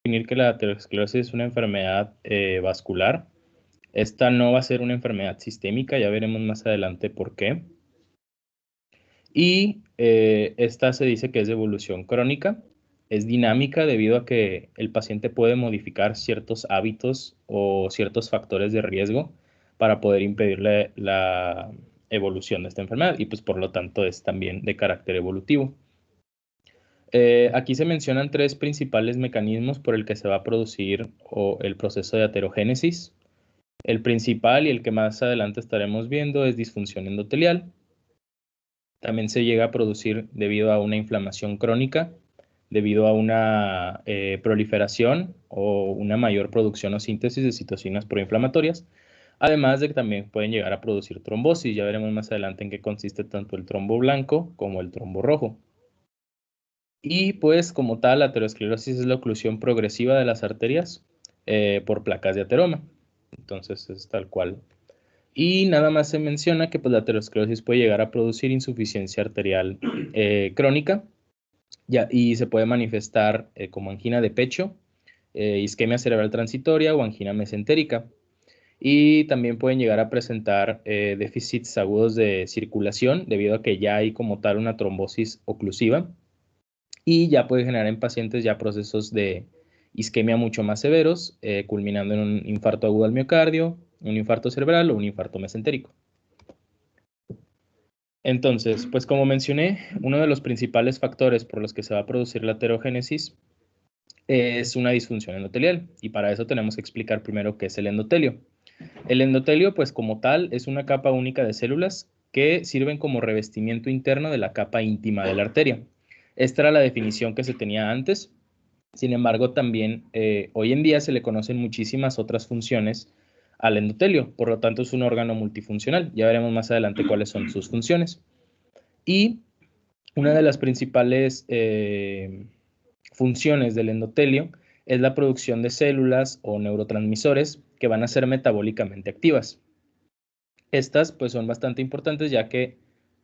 definir que la aterosclerosis es una enfermedad vascular. Esta no va a ser una enfermedad sistémica, ya veremos más adelante por qué. Y esta se dice que es de evolución crónica, es dinámica debido a que el paciente puede modificar ciertos hábitos o ciertos factores de riesgo para poder impedir la evolución de esta enfermedad y pues por lo tanto es también de carácter evolutivo. Aquí se mencionan tres principales mecanismos por el que se va a producir el proceso de aterogénesis. El principal y el que más adelante estaremos viendo es disfunción endotelial. También se llega a producir debido a una inflamación crónica, debido a una proliferación o una mayor producción o síntesis de citocinas proinflamatorias, además de que también pueden llegar a producir trombosis. Ya veremos más adelante en qué consiste tanto el trombo blanco como el trombo rojo. Y pues como tal, la aterosclerosis es la oclusión progresiva de las arterias por placas de ateroma. Entonces es tal cual. Y nada más se menciona que pues, la aterosclerosis puede llegar a producir insuficiencia arterial crónica y se puede manifestar como angina de pecho, isquemia cerebral transitoria o angina mesentérica. Y también pueden llegar a presentar déficits agudos de circulación debido a que ya hay como tal una trombosis oclusiva y ya puede generar en pacientes ya procesos de isquemia mucho más severos, culminando en un infarto agudo al miocardio, un infarto cerebral o un infarto mesentérico. Entonces, pues como mencioné, uno de los principales factores por los que se va a producir la aterogénesis es una disfunción endotelial y para eso tenemos que explicar primero qué es el endotelio. El endotelio, pues como tal, es una capa única de células que sirven como revestimiento interno de la capa íntima de la arteria. Esta era la definición que se tenía antes. Sin embargo, también hoy en día se le conocen muchísimas otras funciones al endotelio, por lo tanto es un órgano multifuncional. Ya veremos más adelante cuáles son sus funciones. Y una de las principales funciones del endotelio es la producción de células o neurotransmisores que van a ser metabólicamente activas. Estas pues son bastante importantes ya que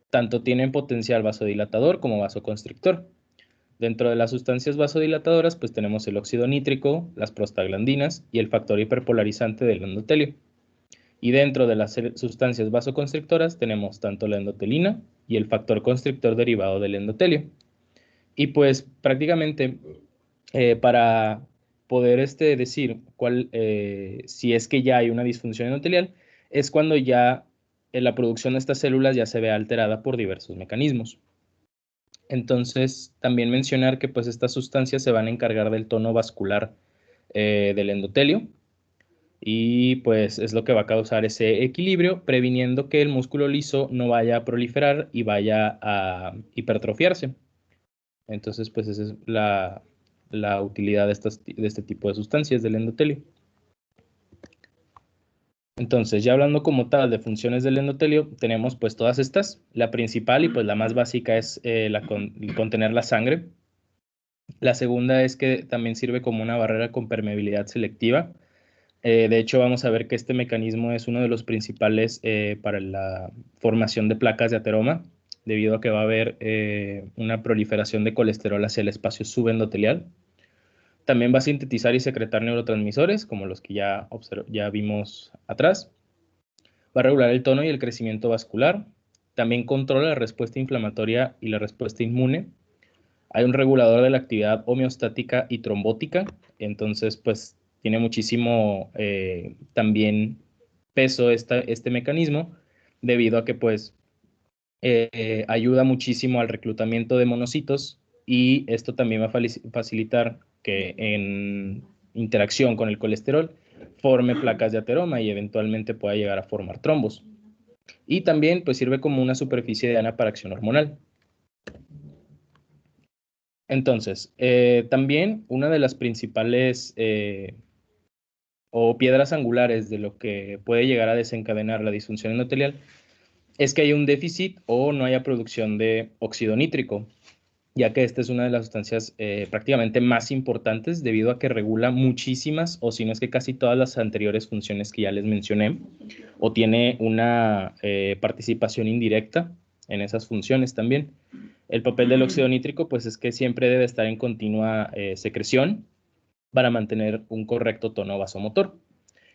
tanto tienen potencial vasodilatador como vasoconstrictor. Dentro de las sustancias vasodilatadoras pues tenemos el óxido nítrico, las prostaglandinas y el factor hiperpolarizante del endotelio. Y dentro de las sustancias vasoconstrictoras tenemos tanto la endotelina y el factor constrictor derivado del endotelio. Y pues prácticamente para poder decir si es que ya hay una disfunción endotelial, es cuando ya la producción de estas células ya se ve alterada por diversos mecanismos. Entonces, también mencionar que pues estas sustancias se van a encargar del tono vascular del endotelio y pues es lo que va a causar ese equilibrio, previniendo que el músculo liso no vaya a proliferar y vaya a hipertrofiarse. Entonces, pues esa es la utilidad de este tipo de sustancias del endotelio. Entonces, ya hablando como tal de funciones del endotelio, tenemos pues todas estas. La principal y pues la más básica es contener la sangre. La segunda es que también sirve como una barrera con permeabilidad selectiva. De hecho, vamos a ver que este mecanismo es uno de los principales para la formación de placas de ateroma, debido a que va a haber una proliferación de colesterol hacia el espacio subendotelial. También va a sintetizar y secretar neurotransmisores, como los que ya vimos atrás. Va a regular el tono y el crecimiento vascular. También controla la respuesta inflamatoria y la respuesta inmune. Hay un regulador de la actividad homeostática y trombótica, entonces pues tiene muchísimo también peso este mecanismo, debido a que pues ayuda muchísimo al reclutamiento de monocitos y esto también va a facilitar que en interacción con el colesterol forme placas de ateroma y eventualmente pueda llegar a formar trombos. Y también pues sirve como una superficie diana para acción hormonal. Entonces, también una de las principales o piedras angulares de lo que puede llegar a desencadenar la disfunción endotelial es que hay un déficit o no haya producción de óxido nítrico, ya que esta es una de las sustancias prácticamente más importantes debido a que regula muchísimas, o si no es que casi todas las anteriores funciones que ya les mencioné, o tiene una participación indirecta en esas funciones también. El papel del óxido nítrico pues es que siempre debe estar en continua secreción para mantener un correcto tono vasomotor.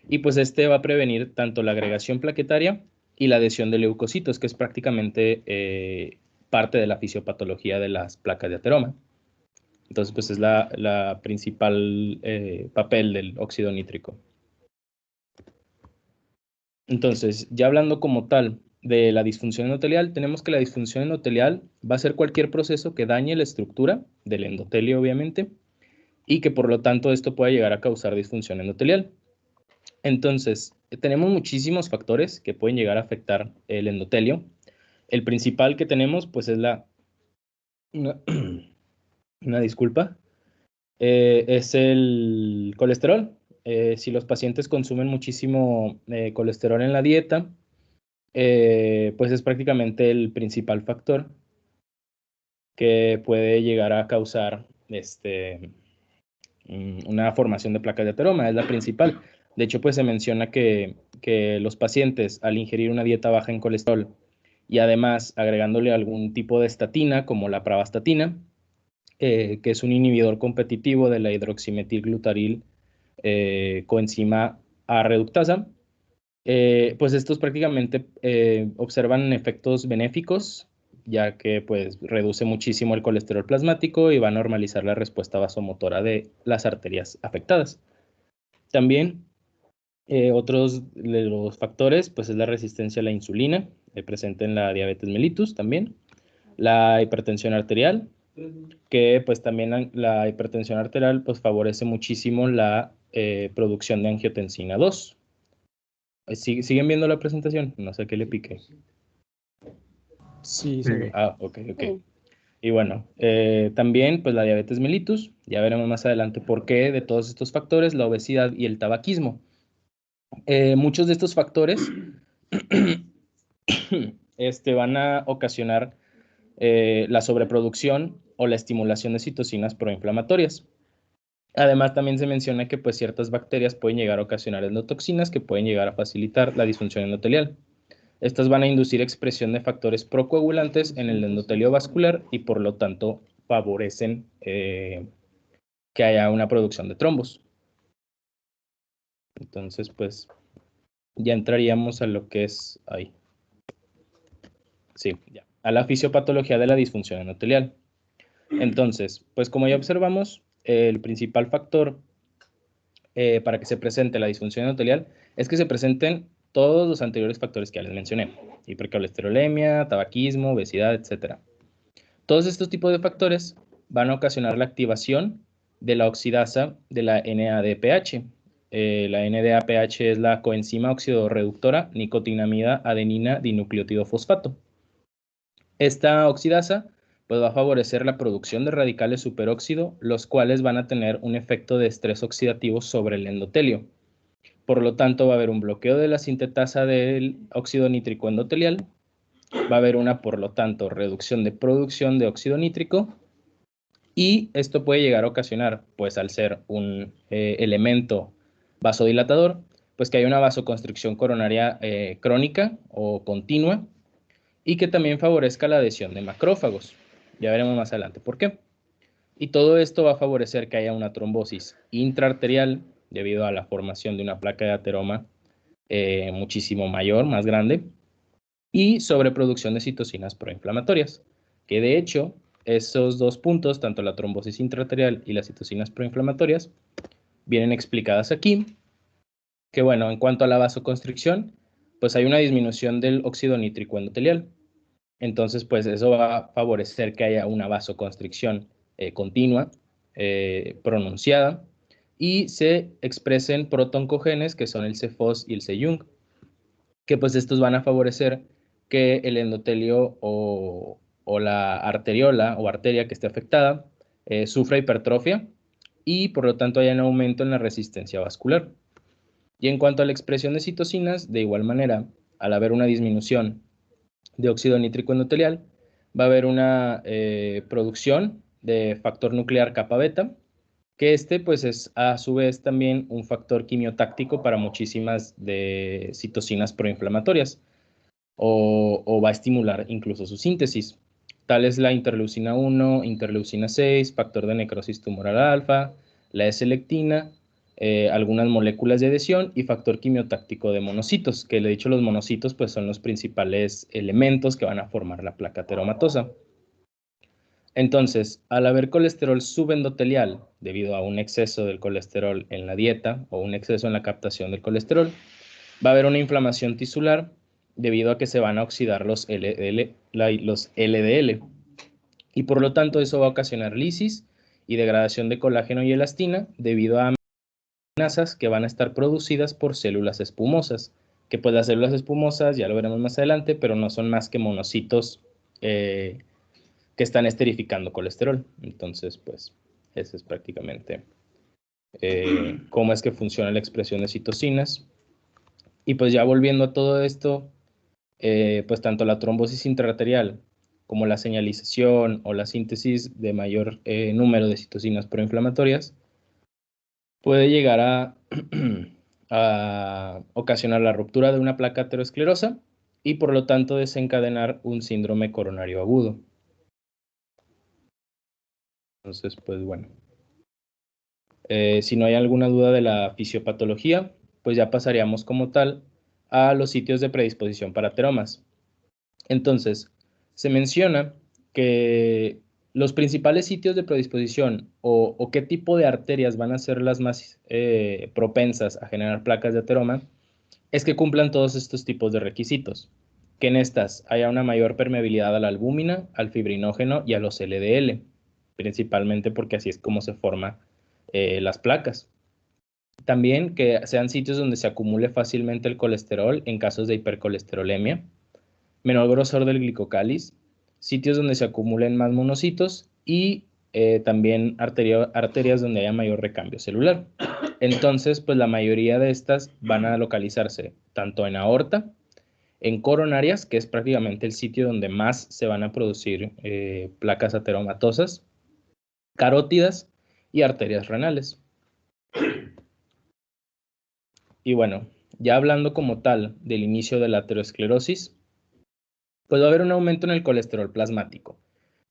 Y pues este va a prevenir tanto la agregación plaquetaria y la adhesión de leucocitos, que es prácticamente parte de la fisiopatología de las placas de ateroma. Entonces, pues es la principal papel del óxido nítrico. Entonces, ya hablando como tal de la disfunción endotelial, tenemos que la disfunción endotelial va a ser cualquier proceso que dañe la estructura del endotelio, obviamente, y que por lo tanto esto puede llegar a causar disfunción endotelial. Entonces, tenemos muchísimos factores que pueden llegar a afectar el endotelio. El principal que tenemos, pues, es una, una disculpa, es el colesterol. Si los pacientes consumen muchísimo colesterol en la dieta, pues es prácticamente el principal factor que puede llegar a causar una formación de placas de ateroma, es la principal. De hecho, pues se menciona que los pacientes al ingerir una dieta baja en colesterol y además agregándole algún tipo de estatina como la pravastatina, que es un inhibidor competitivo de la hidroximetilglutaril coenzima A reductasa, pues estos prácticamente observan efectos benéficos, ya que pues reduce muchísimo el colesterol plasmático y va a normalizar la respuesta vasomotora de las arterias afectadas. También otros de los factores, pues es la resistencia a la insulina, presente en la diabetes mellitus también, la hipertensión arterial, que pues también la hipertensión arterial pues favorece muchísimo la producción de angiotensina 2. ¿Siguen viendo la presentación? No sé qué le pique. Sí, se ve. Ok. Y bueno, también pues la diabetes mellitus, ya veremos más adelante por qué de todos estos factores, la obesidad y el tabaquismo. Muchos de estos factores van a ocasionar la sobreproducción o la estimulación de citocinas proinflamatorias. Además, también se menciona que pues, ciertas bacterias pueden llegar a ocasionar endotoxinas que pueden llegar a facilitar la disfunción endotelial. Estas van a inducir expresión de factores procoagulantes en el endotelio vascular y por lo tanto favorecen que haya una producción de trombos. Entonces, pues ya entraríamos a lo que es ahí. Sí, ya. A la fisiopatología de la disfunción endotelial. Entonces, pues como ya observamos, el principal factor para que se presente la disfunción endotelial es que se presenten todos los anteriores factores que ya les mencioné: hipercolesterolemia, tabaquismo, obesidad, etc. Todos estos tipos de factores van a ocasionar la activación de la oxidasa de la NADPH. La NADPH es la coenzima oxidorreductora nicotinamida adenina dinucleótido fosfato. Esta oxidasa pues, va a favorecer la producción de radicales superóxido, los cuales van a tener un efecto de estrés oxidativo sobre el endotelio. Por lo tanto, va a haber un bloqueo de la sintetasa del óxido nítrico endotelial, va a haber una, por lo tanto, reducción de producción de óxido nítrico, y esto puede llegar a ocasionar, pues al ser un elemento vasodilatador, pues que hay una vasoconstricción coronaria crónica o continua, y que también favorezca la adhesión de macrófagos. Ya veremos más adelante por qué. Y todo esto va a favorecer que haya una trombosis intraarterial debido a la formación de una placa de ateroma muchísimo mayor, más grande, y sobreproducción de citocinas proinflamatorias, que de hecho esos dos puntos, tanto la trombosis intraarterial y las citocinas proinflamatorias, vienen explicadas aquí, que bueno, en cuanto a la vasoconstricción, pues hay una disminución del óxido nítrico endotelial. Entonces, pues eso va a favorecer que haya una vasoconstricción continua, pronunciada, y se expresen protoncogenes, que son el CFOS y el C-Jung, que pues estos van a favorecer que el endotelio o la arteriola o arteria que esté afectada sufra hipertrofia y por lo tanto haya un aumento en la resistencia vascular. Y en cuanto a la expresión de citocinas, de igual manera, al haber una disminución de óxido nítrico endotelial, va a haber una producción de factor nuclear kappa beta, que pues es a su vez también un factor quimiotáctico para muchísimas de citocinas proinflamatorias, o va a estimular incluso su síntesis. Tal es la interleucina 1, interleucina 6, factor de necrosis tumoral alfa, la S-lectina, algunas moléculas de adhesión y factor quimiotáctico de monocitos, que le he dicho los monocitos pues son los principales elementos que van a formar la placa ateromatosa. Entonces, al haber colesterol subendotelial, debido a un exceso del colesterol en la dieta o un exceso en la captación del colesterol, va a haber una inflamación tisular debido a que se van a oxidar los LDL. Y por lo tanto eso va a ocasionar lisis y degradación de colágeno y elastina debido a amenazas que van a estar producidas por células espumosas, que pues las células espumosas, ya lo veremos más adelante, pero no son más que monocitos que están esterificando colesterol. Entonces, pues, ese es prácticamente cómo es que funciona la expresión de citocinas. Y pues ya volviendo a todo esto, pues tanto la trombosis intraarterial como la señalización o la síntesis de mayor número de citocinas proinflamatorias puede llegar a ocasionar la ruptura de una placa aterosclerosa y por lo tanto desencadenar un síndrome coronario agudo. Entonces, pues bueno. Si no hay alguna duda de la fisiopatología, pues ya pasaríamos como tal a los sitios de predisposición para ateromas. Entonces, se menciona que los principales sitios de predisposición o qué tipo de arterias van a ser las más propensas a generar placas de ateroma es que cumplan todos estos tipos de requisitos, que en estas haya una mayor permeabilidad a la albúmina, al fibrinógeno y a los LDL, principalmente porque así es como se forman las placas. También que sean sitios donde se acumule fácilmente el colesterol en casos de hipercolesterolemia, menor grosor del glicocáliz, sitios donde se acumulen más monocitos y también arterias donde haya mayor recambio celular. Entonces, pues la mayoría de estas van a localizarse tanto en aorta, en coronarias, que es prácticamente el sitio donde más se van a producir placas ateromatosas, carótidas y arterias renales. Y bueno, ya hablando como tal del inicio de la aterosclerosis, pues va a haber un aumento en el colesterol plasmático.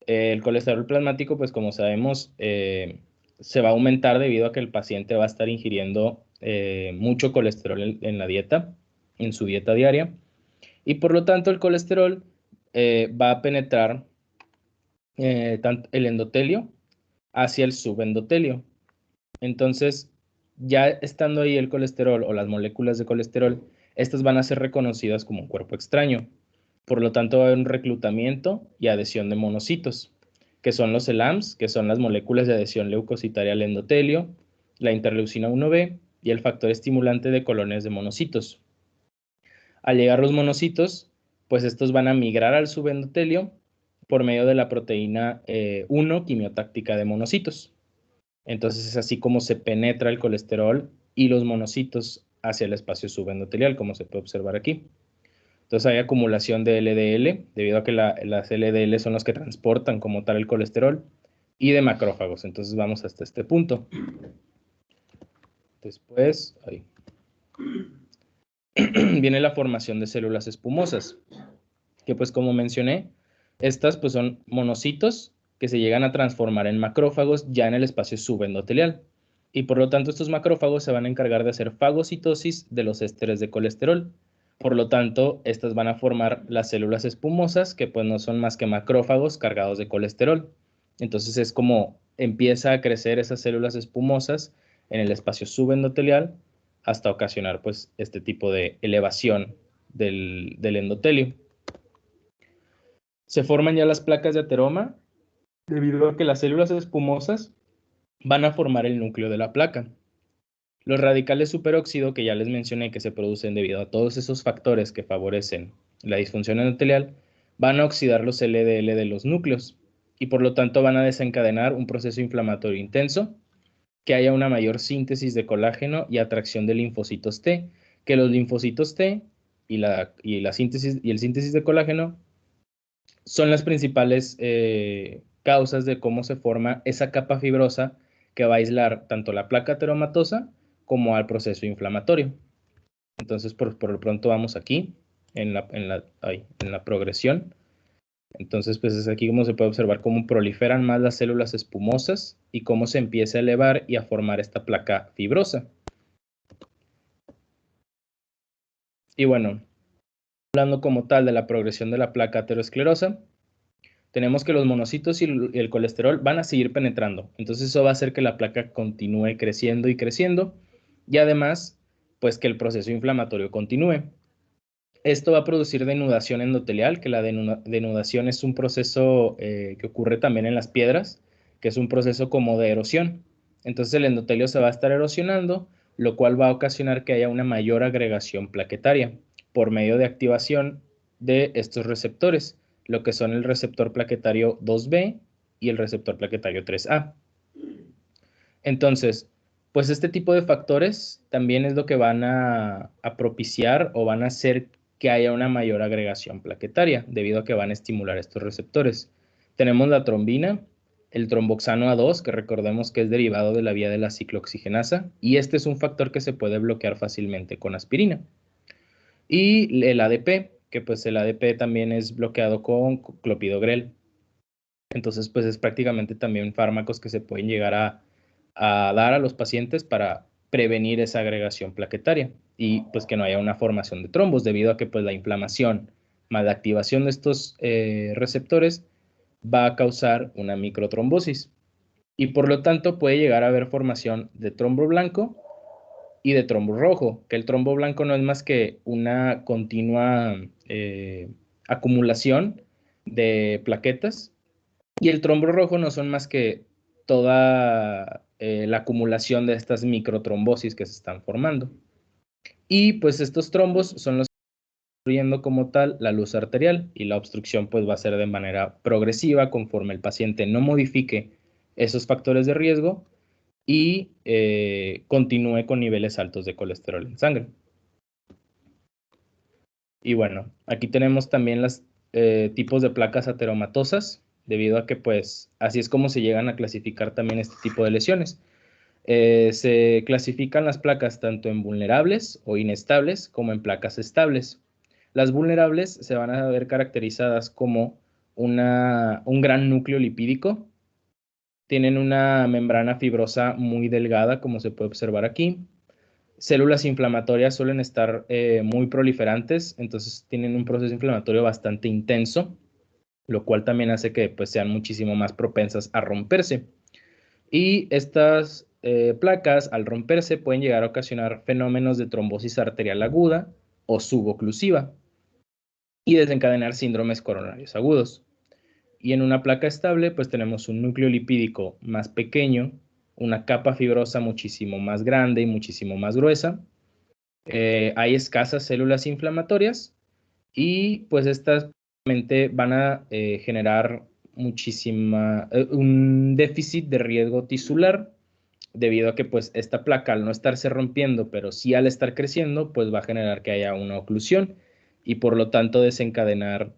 El colesterol plasmático, pues como sabemos, se va a aumentar debido a que el paciente va a estar ingiriendo mucho colesterol la dieta, en su dieta diaria, y por lo tanto el colesterol va a penetrar tanto el endotelio hacia el subendotelio. Entonces, ya estando ahí el colesterol o las moléculas de colesterol, estas van a ser reconocidas como un cuerpo extraño. Por lo tanto, va a haber un reclutamiento y adhesión de monocitos, que son los ELAMs, que son las moléculas de adhesión leucocitaria al endotelio, la interleucina 1b y el factor estimulante de colonias de monocitos. Al llegar los monocitos, pues estos van a migrar al subendotelio por medio de la proteína 1 quimiotáctica de monocitos. Entonces es así como se penetra el colesterol y los monocitos hacia el espacio subendotelial, como se puede observar aquí. Entonces hay acumulación de LDL, debido a que las LDL son los que transportan como tal el colesterol, y de macrófagos. Entonces vamos hasta este punto. Después viene la formación de células espumosas, que pues como mencioné, estas pues son monocitos que se llegan a transformar en macrófagos ya en el espacio subendotelial. Y por lo tanto estos macrófagos se van a encargar de hacer fagocitosis de los ésteres de colesterol. Por lo tanto, estas van a formar las células espumosas, que pues no son más que macrófagos cargados de colesterol. Entonces es como empieza a crecer esas células espumosas en el espacio subendotelial hasta ocasionar pues este tipo de elevación del endotelio. Se forman ya las placas de ateroma debido a que las células espumosas van a formar el núcleo de la placa. Los radicales superóxido, que ya les mencioné que se producen debido a todos esos factores que favorecen la disfunción endotelial, van a oxidar los LDL de los núcleos y por lo tanto van a desencadenar un proceso inflamatorio intenso, que haya una mayor síntesis de colágeno y atracción de linfocitos T, que los linfocitos T y la síntesis de colágeno son las principales causas de cómo se forma esa capa fibrosa que va a aislar tanto la placa ateromatosa como al proceso inflamatorio. Entonces, por lo pronto vamos aquí en la progresión. Entonces, pues es aquí como se puede observar cómo proliferan más las células espumosas y cómo se empieza a elevar y a formar esta placa fibrosa. Y bueno, hablando como tal de la progresión de la placa aterosclerosa, tenemos que los monocitos y el colesterol van a seguir penetrando. Entonces eso va a hacer que la placa continúe creciendo y creciendo y además, pues que el proceso inflamatorio continúe. Esto va a producir denudación endotelial, que la denudación es un proceso que ocurre también en las piedras, que es un proceso como de erosión. Entonces el endotelio se va a estar erosionando, lo cual va a ocasionar que haya una mayor agregación plaquetaria por medio de activación de estos receptores, lo que son el receptor plaquetario 2B y el receptor plaquetario 3A. Entonces, pues este tipo de factores también es lo que van a propiciar o van a hacer que haya una mayor agregación plaquetaria, debido a que van a estimular estos receptores. Tenemos la trombina, el tromboxano A2, que recordemos que es derivado de la vía de la ciclooxigenasa, y este es un factor que se puede bloquear fácilmente con aspirina. Y el ADP, que pues el ADP también es bloqueado con clopidogrel. Entonces, pues es prácticamente también fármacos que se pueden llegar a dar a los pacientes para prevenir esa agregación plaquetaria y pues que no haya una formación de trombos debido a que pues la inflamación más la activación de estos receptores va a causar una microtrombosis y por lo tanto puede llegar a haber formación de trombo blanco y de trombo rojo, que el trombo blanco no es más que una continua acumulación de plaquetas y el trombo rojo no son más que toda la acumulación de estas microtrombosis que se están formando. Y pues estos trombos son los que están obstruyendo como tal la luz arterial y la obstrucción pues va a ser de manera progresiva conforme el paciente no modifique esos factores de riesgo y continúe con niveles altos de colesterol en sangre. Y bueno, aquí tenemos también los tipos de placas ateromatosas, debido a que pues así es como se llegan a clasificar también este tipo de lesiones. Se clasifican las placas tanto en vulnerables o inestables como en placas estables. Las vulnerables se van a ver caracterizadas como un gran núcleo lipídico, tienen una membrana fibrosa muy delgada, como se puede observar aquí. Células inflamatorias suelen estar muy proliferantes, entonces tienen un proceso inflamatorio bastante intenso, lo cual también hace que pues, sean muchísimo más propensas a romperse. Y estas placas, al romperse, pueden llegar a ocasionar fenómenos de trombosis arterial aguda o suboclusiva y desencadenar síndromes coronarios agudos. Y en una placa estable, pues tenemos un núcleo lipídico más pequeño, una capa fibrosa muchísimo más grande y muchísimo más gruesa. Hay escasas células inflamatorias y pues estas van a generar un déficit de riesgo tisular debido a que pues esta placa al no estarse rompiendo, pero sí al estar creciendo, pues va a generar que haya una oclusión y por lo tanto desencadenar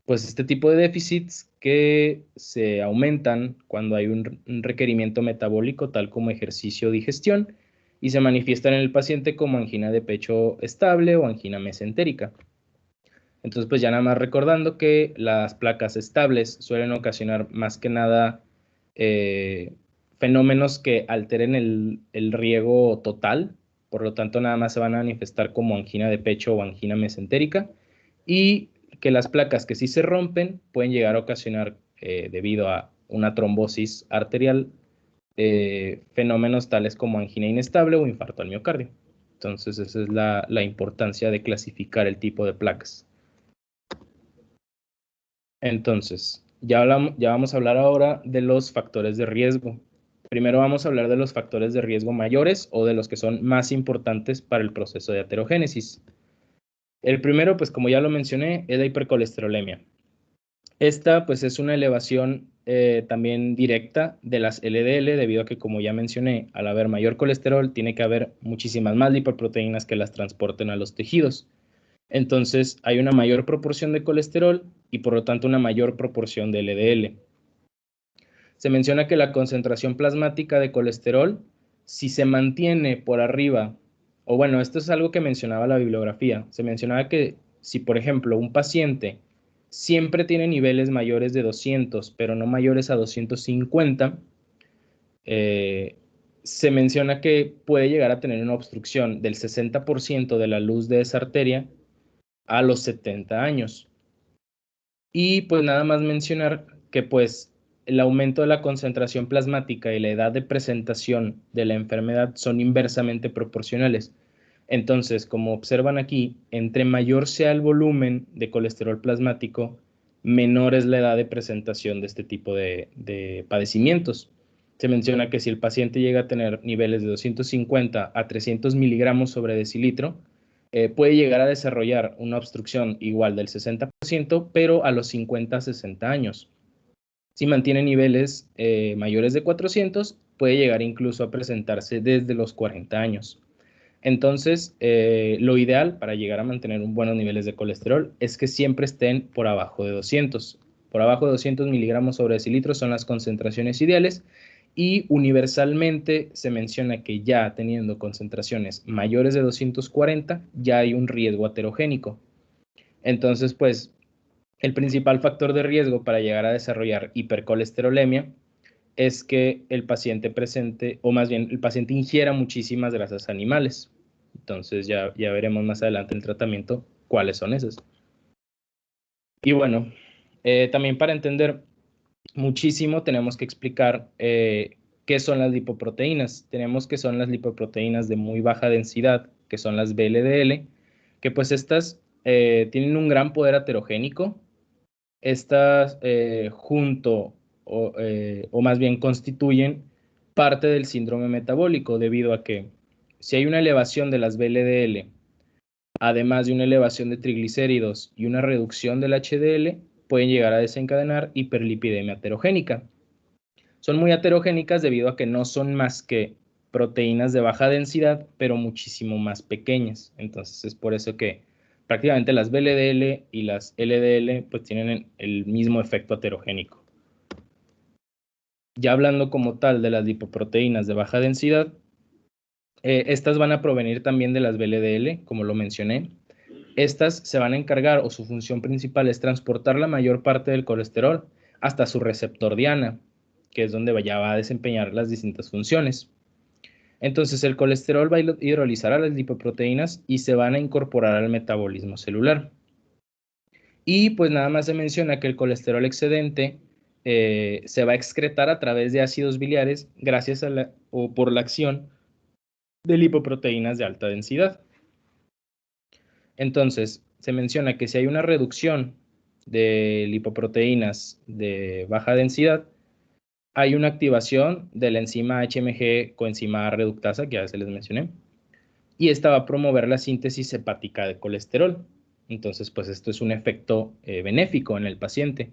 pues este tipo de déficits que se aumentan cuando hay un requerimiento metabólico tal como ejercicio o digestión y se manifiestan en el paciente como angina de pecho estable o angina mesentérica. Entonces, pues ya nada más recordando que las placas estables suelen ocasionar más que nada fenómenos que alteren el riego total, por lo tanto nada más se van a manifestar como angina de pecho o angina mesentérica, y que las placas que sí se rompen pueden llegar a ocasionar, debido a una trombosis arterial, fenómenos tales como angina inestable o infarto al miocardio. Entonces, esa es la importancia de clasificar el tipo de placas. Entonces, ya vamos a hablar ahora de los factores de riesgo. Primero vamos a hablar de los factores de riesgo mayores o de los que son más importantes para el proceso de aterogénesis. El primero, pues como ya lo mencioné, es la hipercolesterolemia. Esta, pues es una elevación también directa de las LDL, debido a que, como ya mencioné, al haber mayor colesterol, tiene que haber muchísimas más lipoproteínas que las transporten a los tejidos. Entonces, hay una mayor proporción de colesterol y por lo tanto una mayor proporción de LDL. Se menciona que la concentración plasmática de colesterol, si se mantiene por arriba, o bueno, esto es algo que mencionaba la bibliografía, se mencionaba que si, por ejemplo, un paciente siempre tiene niveles mayores de 200, pero no mayores a 250, se menciona que puede llegar a tener una obstrucción del 60% de la luz de esa arteria a los 70 años. Y pues nada más mencionar que pues el aumento de la concentración plasmática y la edad de presentación de la enfermedad son inversamente proporcionales. Entonces, como observan aquí, entre mayor sea el volumen de colesterol plasmático, menor es la edad de presentación de este tipo de padecimientos. Se menciona que si el paciente llega a tener niveles de 250 a 300 miligramos sobre decilitro, puede llegar a desarrollar una obstrucción igual del 60%, pero a los 50 a 60 años. Si mantiene niveles mayores de 400, puede llegar incluso a presentarse desde los 40 años. Entonces, lo ideal para llegar a mantener buenos niveles de colesterol es que siempre estén por abajo de 200. Por abajo de 200 miligramos sobre decilitro son las concentraciones ideales y universalmente se menciona que ya teniendo concentraciones mayores de 240 ya hay un riesgo aterogénico. Entonces, pues, el principal factor de riesgo para llegar a desarrollar hipercolesterolemia es que el paciente presente, o más bien el paciente ingiera muchísimas grasas animales. Entonces ya veremos más adelante en el tratamiento cuáles son esas. Y bueno, también para entender muchísimo tenemos que explicar qué son las lipoproteínas. Tenemos que son las lipoproteínas de muy baja densidad, que son las VLDL, que pues estas tienen un gran poder aterogénico. Estas junto o más bien constituyen parte del síndrome metabólico debido a que si hay una elevación de las VLDL, además de una elevación de triglicéridos y una reducción del HDL, pueden llegar a desencadenar hiperlipidemia aterogénica. Son muy aterogénicas debido a que no son más que proteínas de baja densidad, pero muchísimo más pequeñas. Entonces es por eso que prácticamente las VLDL y las LDL pues tienen el mismo efecto aterogénico. Ya hablando como tal de las lipoproteínas de baja densidad, estas van a provenir también de las VLDL, como lo mencioné. Estas se van a encargar, o su función principal es transportar la mayor parte del colesterol hasta su receptor diana, que es donde ya va a desempeñar las distintas funciones. Entonces, el colesterol va a hidrolizar a las lipoproteínas y se van a incorporar al metabolismo celular. Y pues nada más se menciona que el colesterol excedente se va a excretar a través de ácidos biliares gracias a o por la acción de lipoproteínas de alta densidad. Entonces, se menciona que si hay una reducción de lipoproteínas de baja densidad, hay una activación de la enzima HMG coenzima reductasa, que ya se les mencioné, y esta va a promover la síntesis hepática de colesterol. Entonces, pues esto es un efecto benéfico en el paciente.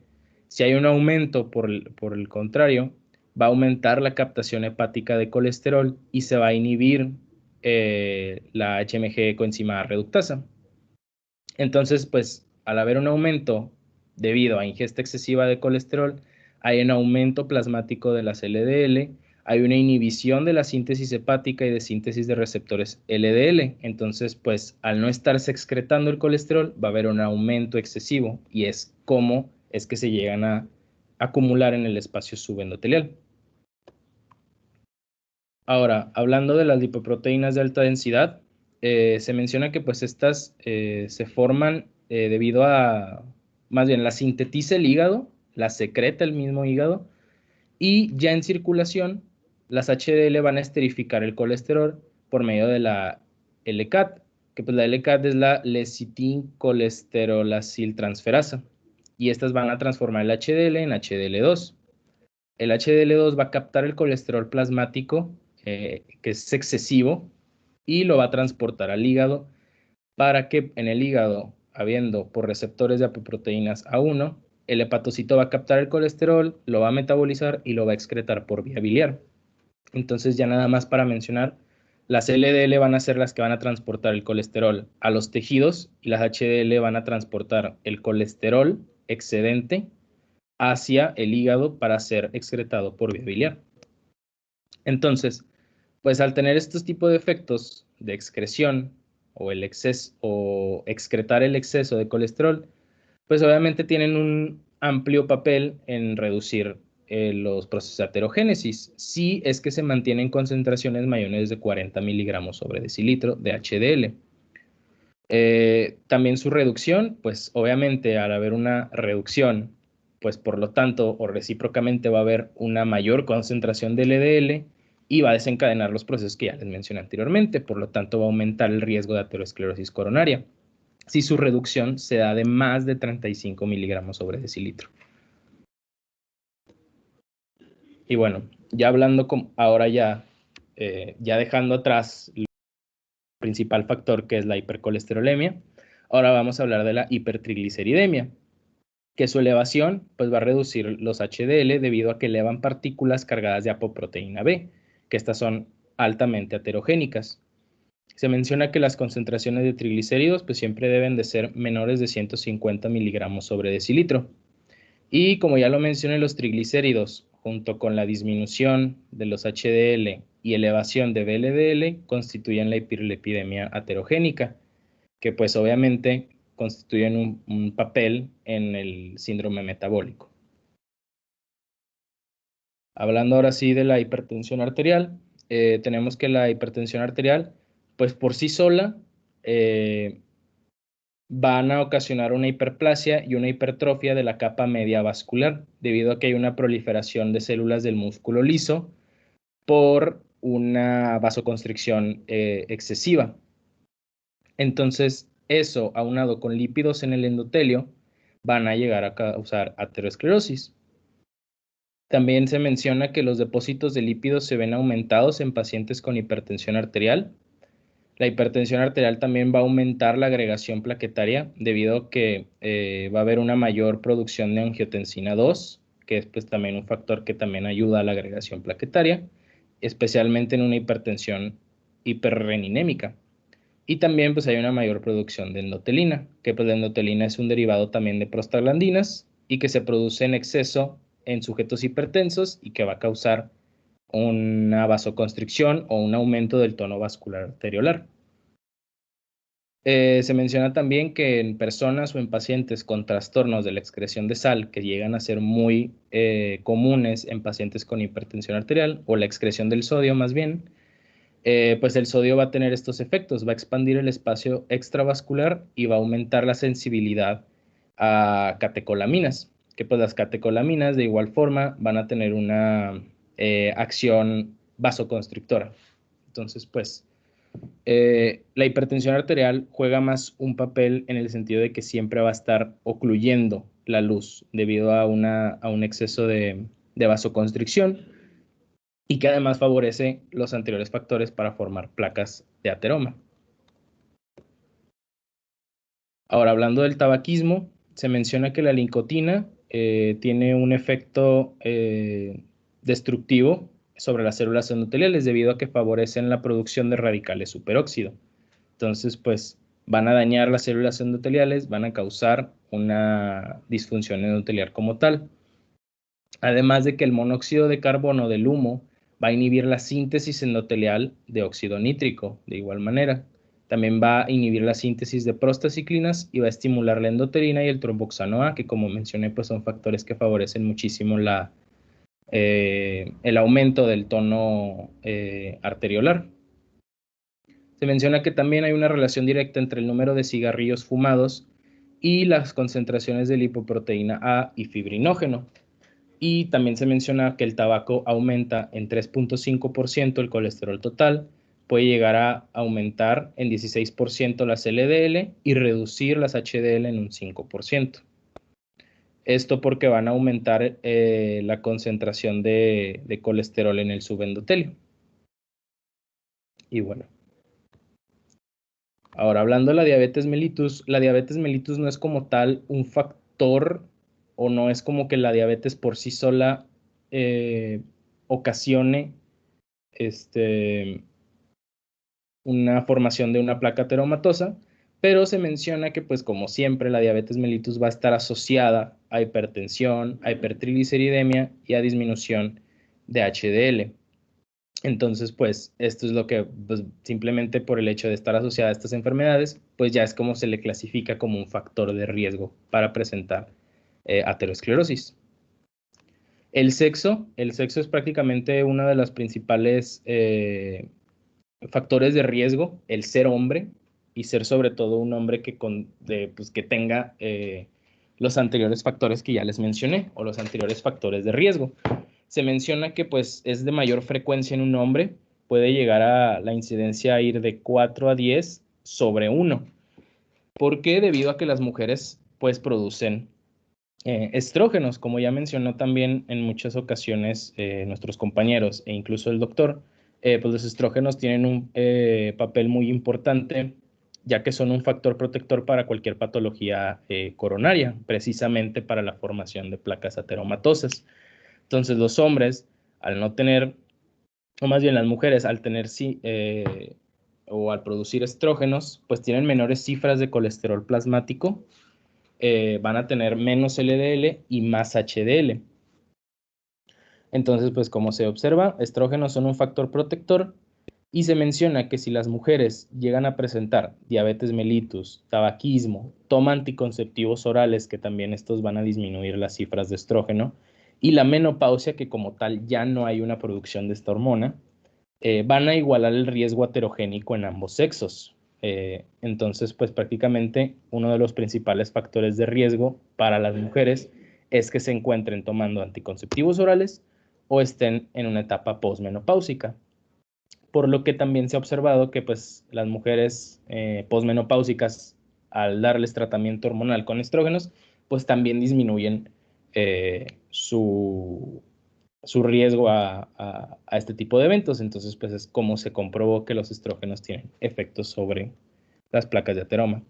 Si hay un aumento, por el contrario, va a aumentar la captación hepática de colesterol y se va a inhibir la HMG coenzima reductasa. Entonces, pues al haber un aumento debido a ingesta excesiva de colesterol, hay un aumento plasmático de las LDL, hay una inhibición de la síntesis hepática y de síntesis de receptores LDL. Entonces, pues al no estarse excretando el colesterol, va a haber un aumento excesivo y es como es que se llegan a acumular en el espacio subendotelial. Ahora, hablando de las lipoproteínas de alta densidad, se menciona que pues estas se forman debido a, más bien las sintetiza el hígado, las secreta el mismo hígado, y ya en circulación, las HDL van a esterificar el colesterol por medio de la LCAT, que pues la LCAT es la lecitincolesterolaciltransferasa, y estas van a transformar el HDL en HDL2. El HDL2 va a captar el colesterol plasmático, que es excesivo, y lo va a transportar al hígado para que en el hígado, habiendo por receptores de apoproteínas A1, el hepatocito va a captar el colesterol, lo va a metabolizar y lo va a excretar por vía biliar. Entonces, ya nada más para mencionar, las LDL van a ser las que van a transportar el colesterol a los tejidos y las HDL van a transportar el colesterol excedente hacia el hígado para ser excretado por vía biliar. Entonces, pues al tener estos tipos de efectos de excreción o el exceso o excretar el exceso de colesterol, pues obviamente tienen un amplio papel en reducir los procesos de aterogénesis, si es que se mantienen concentraciones mayores de 40 miligramos sobre decilitro de HDL. También su reducción, pues obviamente al haber una reducción, pues por lo tanto o recíprocamente va a haber una mayor concentración de LDL y va a desencadenar los procesos que ya les mencioné anteriormente, por lo tanto va a aumentar el riesgo de aterosclerosis coronaria si su reducción se da de más de 35 miligramos sobre decilitro. Y bueno, ya hablando ahora ya dejando atrás el principal factor que es la hipercolesterolemia, ahora vamos a hablar de la hipertrigliceridemia, que su elevación pues va a reducir los HDL debido a que elevan partículas cargadas de apoproteína B, que estas son altamente aterogénicas. Se menciona que las concentraciones de triglicéridos pues siempre deben de ser menores de 150 miligramos sobre decilitro. Y como ya lo mencioné, los triglicéridos, junto con la disminución de los HDL y elevación de VLDL, constituyen la hiperlipidemia aterogénica, que pues obviamente constituyen un papel en el síndrome metabólico. Hablando ahora sí de la hipertensión arterial, tenemos que la hipertensión arterial, pues por sí sola, van a ocasionar una hiperplasia y una hipertrofia de la capa media vascular, debido a que hay una proliferación de células del músculo liso por una vasoconstricción excesiva. Entonces, eso, aunado con lípidos en el endotelio, van a llegar a causar aterosclerosis. También se menciona que los depósitos de lípidos se ven aumentados en pacientes con hipertensión arterial. La hipertensión arterial también va a aumentar la agregación plaquetaria debido a que va a haber una mayor producción de angiotensina 2, que es pues, también un factor que también ayuda a la agregación plaquetaria, especialmente en una hipertensión hiperreninémica. Y también pues hay una mayor producción de endotelina, que pues la endotelina es un derivado también de prostaglandinas y que se produce en exceso en sujetos hipertensos y que va a causar una vasoconstricción o un aumento del tono vascular arteriolar. Se menciona también que en personas o en pacientes con trastornos de la excreción de sal, que llegan a ser muy comunes en pacientes con hipertensión arterial, o la excreción del sodio más bien, pues el sodio va a tener estos efectos, va a expandir el espacio extravascular y va a aumentar la sensibilidad a catecolaminas, que pues las catecolaminas de igual forma van a tener una acción vasoconstrictora. Entonces, pues, la hipertensión arterial juega más un papel en el sentido de que siempre va a estar ocluyendo la luz debido a un exceso de vasoconstricción y que además favorece los anteriores factores para formar placas de ateroma. Ahora, hablando del tabaquismo, se menciona que la nicotina tiene un efecto destructivo sobre las células endoteliales debido a que favorecen la producción de radicales superóxido. Entonces, pues van a dañar las células endoteliales, van a causar una disfunción endotelial como tal. Además de que el monóxido de carbono del humo va a inhibir la síntesis endotelial de óxido nítrico, de igual manera. También va a inhibir la síntesis de prostaciclinas y va a estimular la endotelina y el tromboxano A, que como mencioné, pues son factores que favorecen muchísimo el aumento del tono arteriolar. Se menciona que también hay una relación directa entre el número de cigarrillos fumados y las concentraciones de lipoproteína A y fibrinógeno. Y también se menciona que el tabaco aumenta en 3.5% el colesterol total, puede llegar a aumentar en 16% las LDL y reducir las HDL en un 5%. Esto porque van a aumentar la concentración de colesterol en el subendotelio. Y bueno. Ahora, hablando de la diabetes mellitus no es como tal un factor o no es como que la diabetes por sí sola ocasione una formación de una placa ateromatosa, pero se menciona que pues como siempre la diabetes mellitus va a estar asociada a hipertensión, a hipertrigliceridemia y a disminución de HDL. Entonces, pues esto es lo que pues, simplemente por el hecho de estar asociada a estas enfermedades, pues ya es como se le clasifica como un factor de riesgo para presentar aterosclerosis. El sexo es prácticamente uno de los principales factores de riesgo, el ser hombre y ser sobre todo un hombre pues, que tenga los anteriores factores que ya les mencioné o los anteriores factores de riesgo. Se menciona que pues es de mayor frecuencia en un hombre, puede llegar a la incidencia a ir de 4 a 10 sobre 1. ¿Por qué? Debido a que las mujeres pues producen estrógenos, como ya mencionó también en muchas ocasiones nuestros compañeros e incluso el doctor, pues los estrógenos tienen un papel muy importante, ya que son un factor protector para cualquier patología coronaria, precisamente para la formación de placas ateromatosas. Entonces los hombres, al no tener, o más bien las mujeres, al tener sí, o al producir estrógenos, pues tienen menores cifras de colesterol plasmático, van a tener menos LDL y más HDL. Entonces, pues como se observa, estrógenos son un factor protector y se menciona que si las mujeres llegan a presentar diabetes mellitus, tabaquismo, toma anticonceptivos orales, que también estos van a disminuir las cifras de estrógeno, y la menopausia, que como tal ya no hay una producción de esta hormona, van a igualar el riesgo aterogénico en ambos sexos. Entonces, pues prácticamente uno de los principales factores de riesgo para las mujeres es que se encuentren tomando anticonceptivos orales o estén en una etapa posmenopáusica. Por lo que también se ha observado que pues las mujeres posmenopáusicas, al darles tratamiento hormonal con estrógenos, pues también disminuyen su riesgo a este tipo de eventos. Entonces, pues es como se comprobó que los estrógenos tienen efectos sobre las placas de ateroma.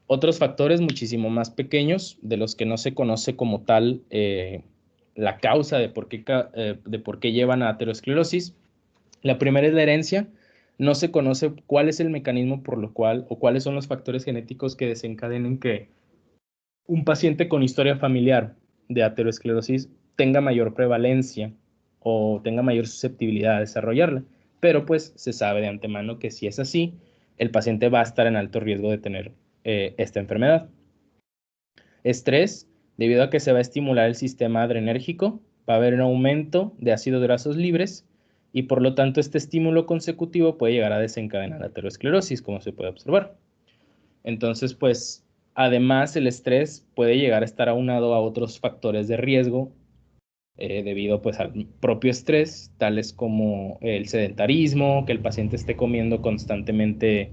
Otros factores muchísimo más pequeños, de los que no se conoce como tal la causa de por qué llevan a aterosclerosis. La primera es la herencia. No se conoce cuál es el mecanismo por lo cual o cuáles son los factores genéticos que desencadenen que un paciente con historia familiar de aterosclerosis tenga mayor prevalencia o tenga mayor susceptibilidad a desarrollarla. Pero pues se sabe de antemano que si es así, el paciente va a estar en alto riesgo de tener esta enfermedad. Estrés, debido a que se va a estimular el sistema adrenérgico, va a haber un aumento de ácidos grasos libres y por lo tanto este estímulo consecutivo puede llegar a desencadenar aterosclerosis, como se puede observar. Entonces, pues, además el estrés puede llegar a estar aunado a otros factores de riesgo debido pues al propio estrés, tales como el sedentarismo, que el paciente esté comiendo constantemente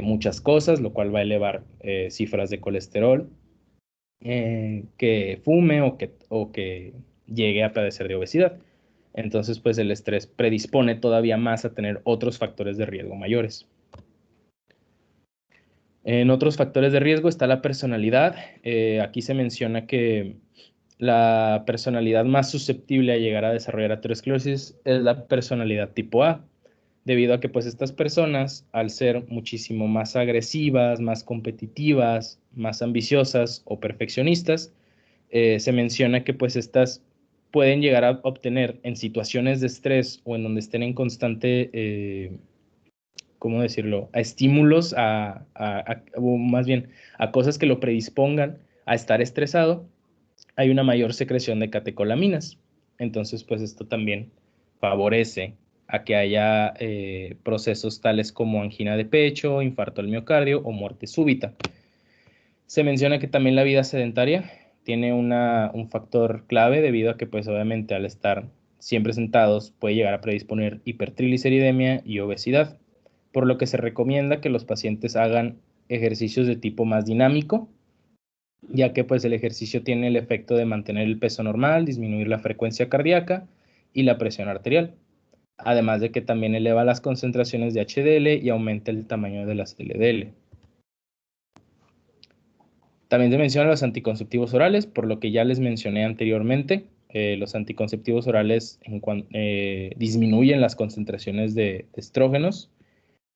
muchas cosas, lo cual va a elevar cifras de colesterol, que fume o que llegue a padecer de obesidad. Entonces, pues el estrés predispone todavía más a tener otros factores de riesgo mayores. En otros factores de riesgo está la personalidad. Aquí se menciona que la personalidad más susceptible a llegar a desarrollar aterosclerosis es la personalidad tipo A, debido a que pues estas personas, al ser muchísimo más agresivas, más competitivas, más ambiciosas o perfeccionistas, se menciona que pues estas pueden llegar a obtener en situaciones de estrés o en donde estén en constante ¿cómo decirlo?, a estímulos, o más bien a cosas que lo predispongan a estar estresado, hay una mayor secreción de catecolaminas. Entonces, pues esto también favorece a que haya procesos tales como angina de pecho, infarto al miocardio o muerte súbita. Se menciona que también la vida sedentaria tiene un factor clave debido a que pues obviamente al estar siempre sentados puede llegar a predisponer hipertrigliceridemia y obesidad, por lo que se recomienda que los pacientes hagan ejercicios de tipo más dinámico, ya que pues el ejercicio tiene el efecto de mantener el peso normal, disminuir la frecuencia cardíaca y la presión arterial, además de que también eleva las concentraciones de HDL y aumenta el tamaño de las LDL. También se mencionan los anticonceptivos orales, por lo que ya les mencioné anteriormente. Los anticonceptivos orales disminuyen las concentraciones de estrógenos,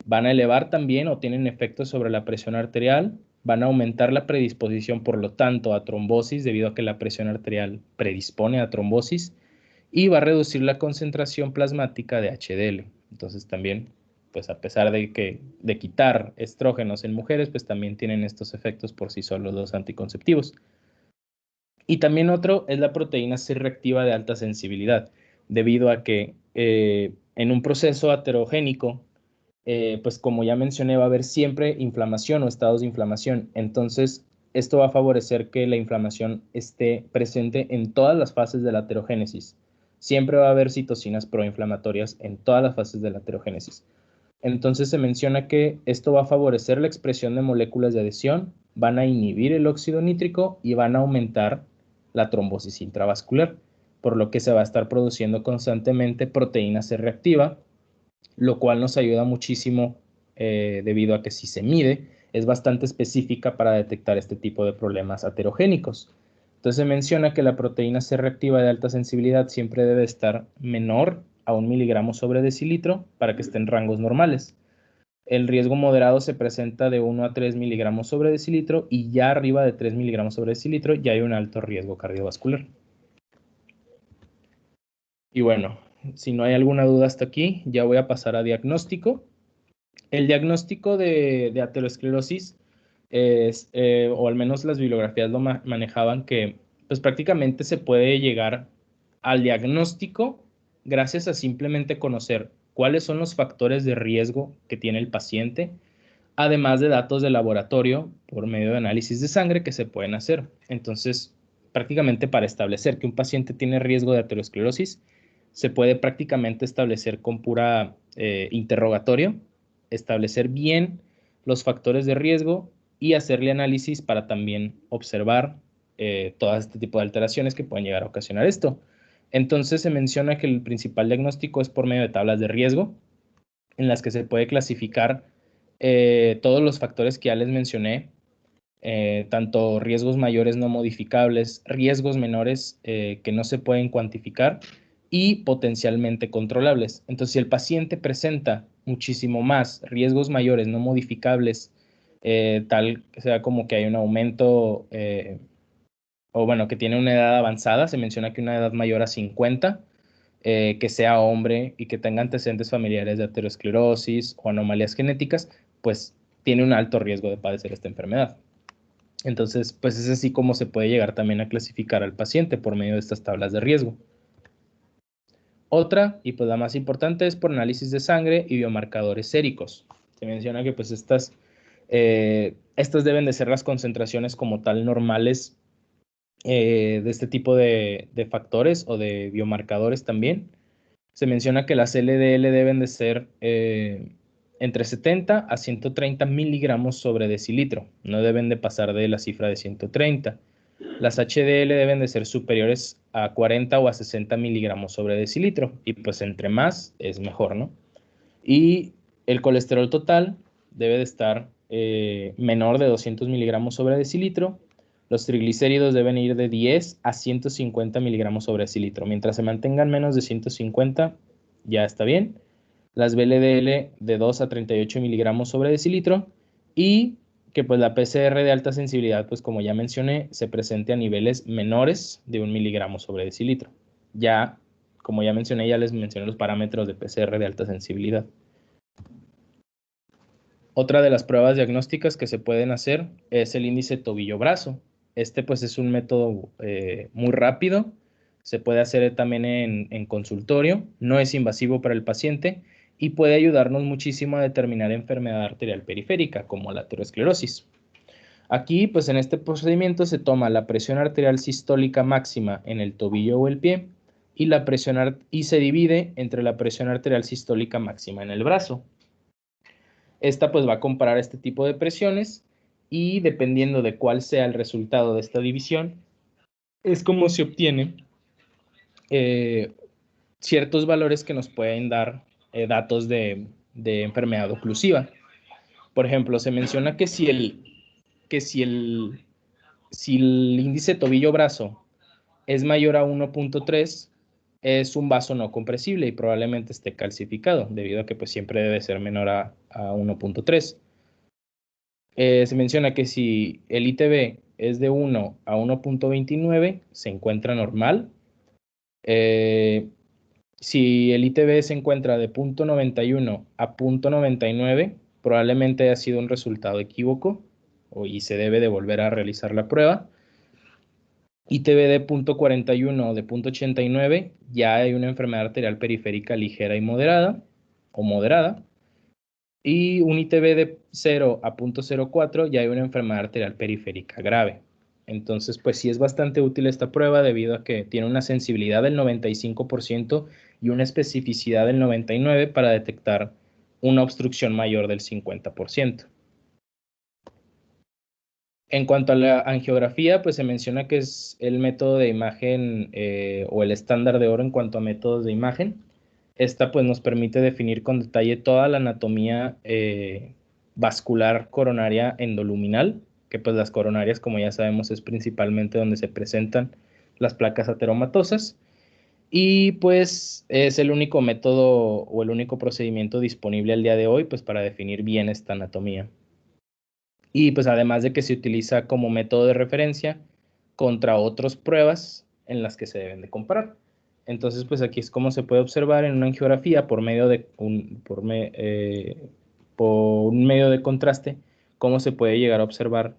van a elevar también o tienen efectos sobre la presión arterial, van a aumentar la predisposición, por lo tanto, a trombosis, debido a que la presión arterial predispone a trombosis, y va a reducir la concentración plasmática de HDL. Entonces también, pues a pesar de quitar estrógenos en mujeres, pues también tienen estos efectos por sí solos los anticonceptivos. Y también otro es la proteína C reactiva de alta sensibilidad, debido a que en un proceso aterogénico, pues como ya mencioné, va a haber siempre inflamación o estados de inflamación. Entonces, esto va a favorecer que la inflamación esté presente en todas las fases de la aterogénesis. Siempre va a haber citocinas proinflamatorias en todas las fases de la aterogénesis. Entonces se menciona que esto va a favorecer la expresión de moléculas de adhesión, van a inhibir el óxido nítrico y van a aumentar la trombosis intravascular, por lo que se va a estar produciendo constantemente proteína C reactiva, lo cual nos ayuda muchísimo debido a que si se mide es bastante específica para detectar este tipo de problemas aterogénicos. Entonces se menciona que la proteína C reactiva de alta sensibilidad siempre debe estar menor a 1 miligramo sobre decilitro para que esté en rangos normales. El riesgo moderado se presenta de 1 a 3 miligramos sobre decilitro y ya arriba de 3 miligramos sobre decilitro ya hay un alto riesgo cardiovascular. Y bueno, si no hay alguna duda hasta aquí, ya voy a pasar a diagnóstico. El diagnóstico de aterosclerosis es, o al menos las bibliografías lo manejaban, que pues prácticamente se puede llegar al diagnóstico gracias a simplemente conocer cuáles son los factores de riesgo que tiene el paciente, además de datos de laboratorio por medio de análisis de sangre que se pueden hacer. Entonces, prácticamente para establecer que un paciente tiene riesgo de aterosclerosis, se puede prácticamente establecer con pura interrogatorio, establecer bien los factores de riesgo y hacerle análisis para también observar todo este tipo de alteraciones que pueden llegar a ocasionar esto. Entonces se menciona que el principal diagnóstico es por medio de tablas de riesgo, en las que se puede clasificar todos los factores que ya les mencioné, tanto riesgos mayores no modificables, riesgos menores que no se pueden cuantificar y potencialmente controlables. Entonces, si el paciente presenta muchísimo más riesgos mayores no modificables, tal sea como que hay un aumento, o bueno, que tiene una edad avanzada, se menciona que una edad mayor a 50, que sea hombre y que tenga antecedentes familiares de aterosclerosis o anomalías genéticas, pues tiene un alto riesgo de padecer esta enfermedad. Entonces, pues es así como se puede llegar también a clasificar al paciente por medio de estas tablas de riesgo. Otra, y pues la más importante, es por análisis de sangre y biomarcadores séricos. Se menciona que pues estas deben de ser las concentraciones como tal normales de este tipo de factores o de biomarcadores también. Se menciona que las LDL deben de ser entre 70 a 130 miligramos sobre decilitro. No deben de pasar de la cifra de 130. Las HDL deben de ser superiores a 40 o a 60 miligramos sobre decilitro. Y pues entre más es mejor, ¿no? Y el colesterol total debe de estar menor de 200 miligramos sobre decilitro. Los triglicéridos deben ir de 10 a 150 miligramos sobre decilitro. Mientras se mantengan menos de 150, ya está bien. Las VLDL de 2 a 38 miligramos sobre decilitro. Y que pues la PCR de alta sensibilidad, pues como ya mencioné, se presente a niveles menores de 1 miligramo sobre decilitro. Ya, como ya mencioné, ya les mencioné los parámetros de PCR de alta sensibilidad. Otra de las pruebas diagnósticas que se pueden hacer es el índice tobillo-brazo. Este pues es un método muy rápido, se puede hacer también en consultorio, no es invasivo para el paciente y puede ayudarnos muchísimo a determinar enfermedad arterial periférica como la aterosclerosis. Aquí pues en este procedimiento se toma la presión arterial sistólica máxima en el tobillo o el pie y, y se divide entre la presión arterial sistólica máxima en el brazo. Esta pues va a comparar este tipo de presiones y dependiendo de cuál sea el resultado de esta división, es como se obtiene ciertos valores que nos pueden dar datos de enfermedad oclusiva. Por ejemplo, se menciona que si el índice tobillo-brazo es mayor a 1.3, es un vaso no compresible y probablemente esté calcificado, debido a que pues siempre debe ser menor a 1.3. Se menciona que si el ITB es de 1 a 1.29, se encuentra normal. Eh, si el ITB se encuentra de 0.91 a 0.99, probablemente haya sido un resultado equívoco y se debe de volver a realizar la prueba. ITB de 0.41 o de 0.89, ya hay una enfermedad arterial periférica ligera y moderada o moderada. Y un ITB de 0 a 0.04 ya hay una enfermedad arterial periférica grave. Entonces, pues sí es bastante útil esta prueba debido a que tiene una sensibilidad del 95% y una especificidad del 99% para detectar una obstrucción mayor del 50%. En cuanto a la angiografía, pues se menciona que es el método de imagen o el estándar de oro en cuanto a métodos de imagen. Esta pues nos permite definir con detalle toda la anatomía vascular coronaria endoluminal, que pues las coronarias, como ya sabemos, es principalmente donde se presentan las placas ateromatosas. Y pues es el único método o el único procedimiento disponible al día de hoy pues para definir bien esta anatomía. Y pues además de que se utiliza como método de referencia contra otras pruebas en las que se deben de comparar. Entonces, pues aquí es como se puede observar en una angiografía por medio de por un medio de contraste, cómo se puede llegar a observar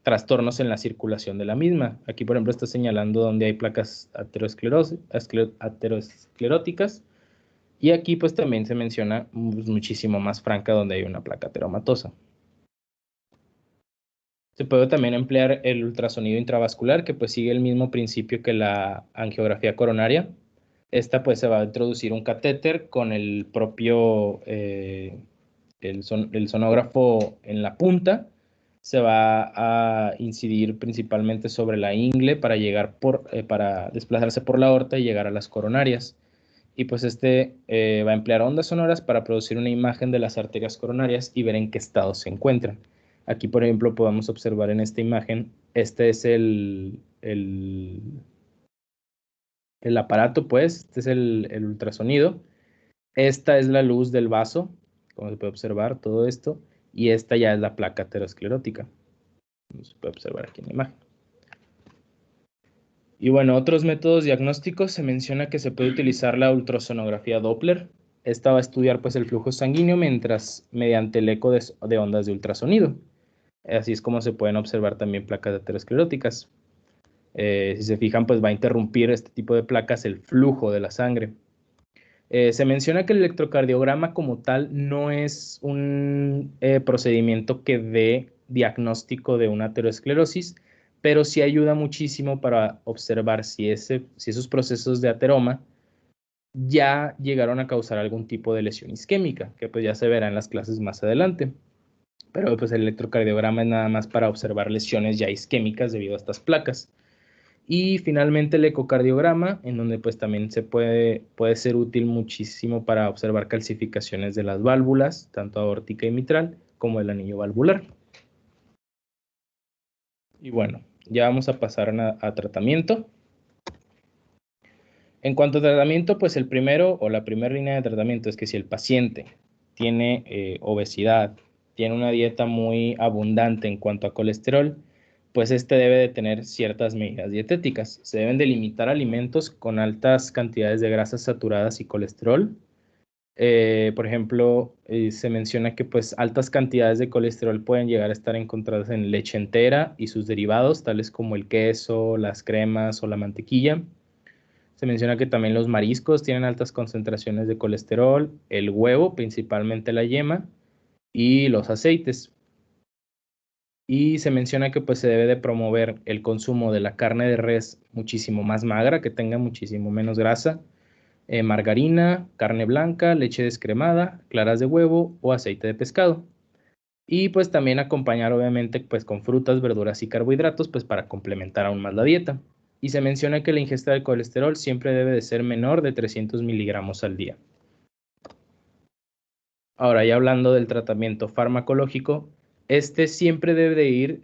trastornos en la circulación de la misma. Aquí, por ejemplo, está señalando donde hay placas ateroscleróticas, y aquí pues también se menciona muchísimo más franca donde hay una placa ateromatosa. Se puede también emplear el ultrasonido intravascular, que pues sigue el mismo principio que la angiografía coronaria. Esta pues se va a introducir un catéter con el propio, el sonógrafo en la punta. Se va a incidir principalmente sobre la ingle para para desplazarse por la aorta y llegar a las coronarias. Y pues va a emplear ondas sonoras para producir una imagen de las arterias coronarias y ver en qué estado se encuentran. Aquí, por ejemplo, podemos observar en esta imagen, este es el aparato, pues, este es el ultrasonido. Esta es la luz del vaso, como se puede observar todo esto, y esta ya es la placa aterosclerótica, como se puede observar aquí en la imagen. Y bueno, otros métodos diagnósticos, se menciona que se puede utilizar la ultrasonografía Doppler. Esta va a estudiar pues el flujo sanguíneo mediante el eco de ondas de ultrasonido. Así es como se pueden observar también placas ateroscleróticas. Si se fijan, pues va a interrumpir este tipo de placas el flujo de la sangre. Se menciona que el electrocardiograma como tal no es un procedimiento que dé diagnóstico de una aterosclerosis, pero sí ayuda muchísimo para observar si esos procesos de ateroma ya llegaron a causar algún tipo de lesión isquémica, que pues ya se verá en las clases más adelante. Pero pues el electrocardiograma es nada más para observar lesiones ya isquémicas debido a estas placas. Y finalmente el ecocardiograma, en donde pues también puede ser útil muchísimo para observar calcificaciones de las válvulas, tanto aórtica y mitral, como el anillo valvular. Y bueno, ya vamos a pasar a tratamiento. En cuanto a tratamiento, pues el primero o la primera línea de tratamiento es que si el paciente tiene obesidad, tiene una dieta muy abundante en cuanto a colesterol, pues este debe de tener ciertas medidas dietéticas. Se deben de limitar alimentos con altas cantidades de grasas saturadas y colesterol. Por ejemplo, se menciona que pues altas cantidades de colesterol pueden llegar a estar encontradas en leche entera y sus derivados, tales como el queso, las cremas o la mantequilla. Se menciona que también los mariscos tienen altas concentraciones de colesterol, el huevo, principalmente la yema, y los aceites. Y se menciona que pues se debe de promover el consumo de la carne de res muchísimo más magra, que tenga muchísimo menos grasa, margarina, carne blanca, leche descremada, claras de huevo o aceite de pescado. Y pues también acompañar obviamente pues con frutas, verduras y carbohidratos pues para complementar aún más la dieta. Y se menciona que la ingesta de colesterol siempre debe de ser menor de 300 miligramos al día. Ahora, ya hablando del tratamiento farmacológico, este siempre debe de ir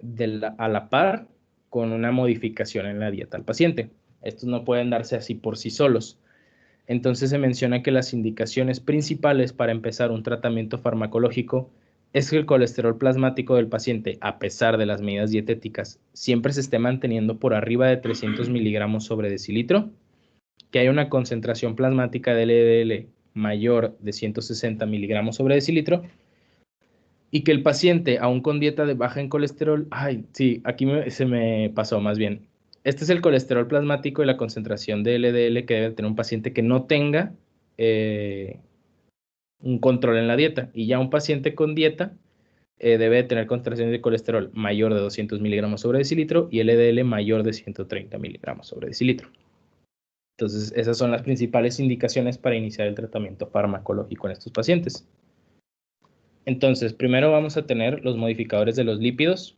a la par con una modificación en la dieta al paciente. Estos no pueden darse así por sí solos. Entonces se menciona que las indicaciones principales para empezar un tratamiento farmacológico es que el colesterol plasmático del paciente, a pesar de las medidas dietéticas, siempre se esté manteniendo por arriba de 300 miligramos sobre decilitro. que hay una concentración plasmática de LDL mayor de 160 miligramos sobre decilitro y que el paciente, aún con dieta de baja en colesterol, ay, sí, aquí se me pasó más bien. Este es el colesterol plasmático y la concentración de LDL que debe tener un paciente que no tenga un control en la dieta. Y ya un paciente con dieta debe tener concentraciones de colesterol mayor de 200 miligramos sobre decilitro y LDL mayor de 130 miligramos sobre decilitro. Entonces, esas son las principales indicaciones para iniciar el tratamiento farmacológico en estos pacientes. Entonces, primero vamos a tener los modificadores de los lípidos.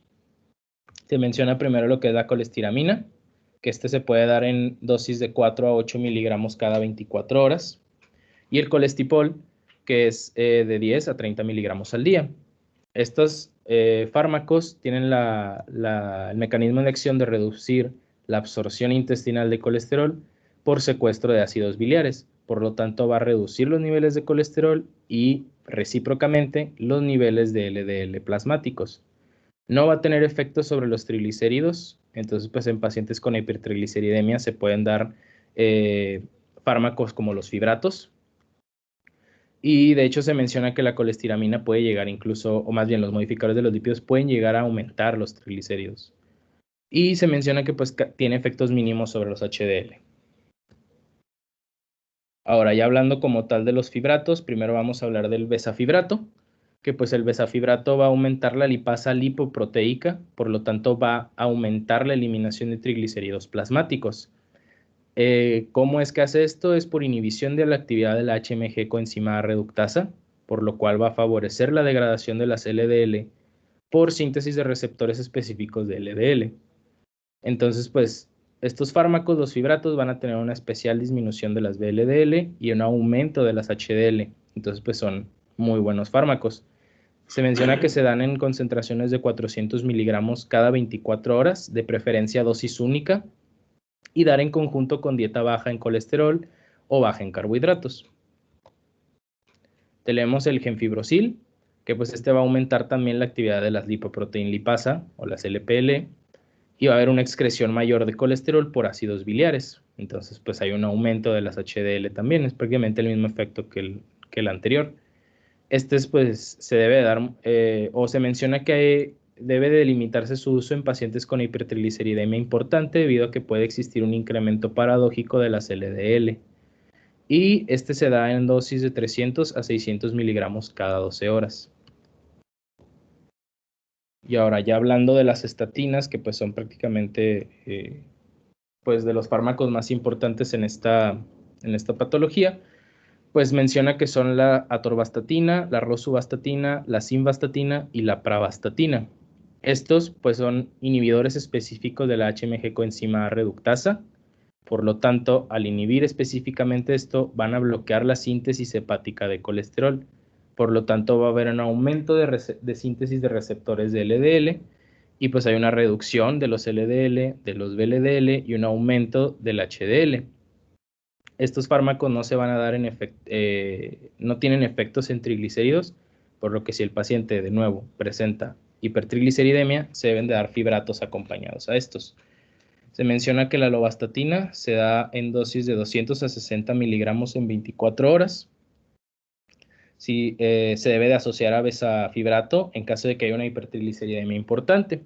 Se menciona primero lo que es la colestiramina, que se puede dar en dosis de 4 a 8 miligramos cada 24 horas. Y el colestipol, que es de 10 a 30 miligramos al día. Estos fármacos tienen el mecanismo de acción de reducir la absorción intestinal de colesterol por secuestro de ácidos biliares. Por lo tanto, va a reducir los niveles de colesterol y recíprocamente los niveles de LDL plasmáticos. No va a tener efectos sobre los triglicéridos. Entonces, pues en pacientes con hipertrigliceridemia se pueden dar fármacos como los fibratos. Y de hecho se menciona que la colestiramina puede llegar incluso, o más bien los modificadores de los lípidos pueden llegar a aumentar los triglicéridos. Y se menciona que pues tiene efectos mínimos sobre los HDL. Ahora, ya hablando como tal de los fibratos, primero vamos a hablar del besafibrato, que pues el besafibrato va a aumentar la lipasa lipoproteica, por lo tanto va a aumentar la eliminación de triglicéridos plasmáticos. ¿Cómo es que hace esto? Es por inhibición de la actividad de la HMG coenzima reductasa, por lo cual va a favorecer la degradación de las LDL por síntesis de receptores específicos de LDL. Entonces, pues, estos fármacos, los fibratos, van a tener una especial disminución de las VLDL y un aumento de las HDL. Entonces, pues, son muy buenos fármacos. Se menciona que se dan en concentraciones de 400 miligramos cada 24 horas, de preferencia dosis única, y dar en conjunto con dieta baja en colesterol o baja en carbohidratos. Tenemos el gemfibrosil, que pues va a aumentar también la actividad de las lipoproteína lipasa o las LPL y va a haber una excreción mayor de colesterol por ácidos biliares. Entonces pues hay un aumento de las HDL también, es prácticamente el mismo efecto que el anterior. Pues se debe dar o se menciona que debe delimitarse su uso en pacientes con hipertrigliceridemia importante debido a que puede existir un incremento paradójico de las LDL. Y se da en dosis de 300 a 600 miligramos cada 12 horas. Y ahora ya hablando de las estatinas, que pues son prácticamente pues de los fármacos más importantes en esta patología, pues menciona que son la atorvastatina, la rosuvastatina, la simvastatina y la pravastatina. Estos pues son inhibidores específicos de la HMG coenzima reductasa. Por lo tanto, al inhibir específicamente esto, van a bloquear la síntesis hepática de colesterol. Por lo tanto, va a haber un aumento de síntesis de receptores de LDL y pues hay una reducción de los LDL, de los VLDL y un aumento del HDL. Estos fármacos no se van a dar no tienen efectos en triglicéridos, por lo que si el paciente de nuevo presenta hipertrigliceridemia, se deben de dar fibratos acompañados a estos. Se menciona que la lovastatina se da en dosis de 200 a 60 miligramos en 24 horas. Se debe de asociar a besafibrato en caso de que haya una hipertrigliceridemia importante.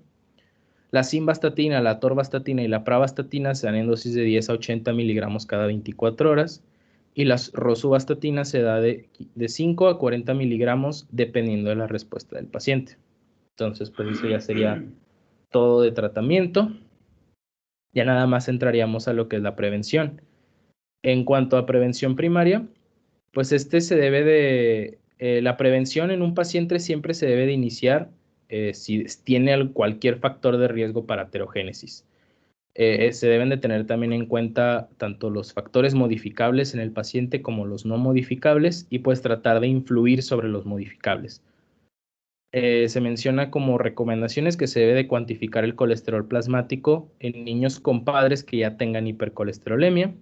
La simvastatina, la atorvastatina y la pravastatina se dan en dosis de 10 a 80 miligramos cada 24 horas. Y la rosuvastatina se da de 5 a 40 miligramos dependiendo de la respuesta del paciente. Entonces, pues eso ya sería todo de tratamiento. Ya nada más entraríamos a lo que es la prevención. En cuanto a prevención primaria, pues la prevención en un paciente siempre se debe de iniciar si tiene cualquier factor de riesgo para aterogénesis. Se deben de tener también en cuenta tanto los factores modificables en el paciente como los no modificables y pues tratar de influir sobre los modificables. Se menciona como recomendaciones que se debe de cuantificar el colesterol plasmático en niños con padres que ya tengan hipercolesterolemia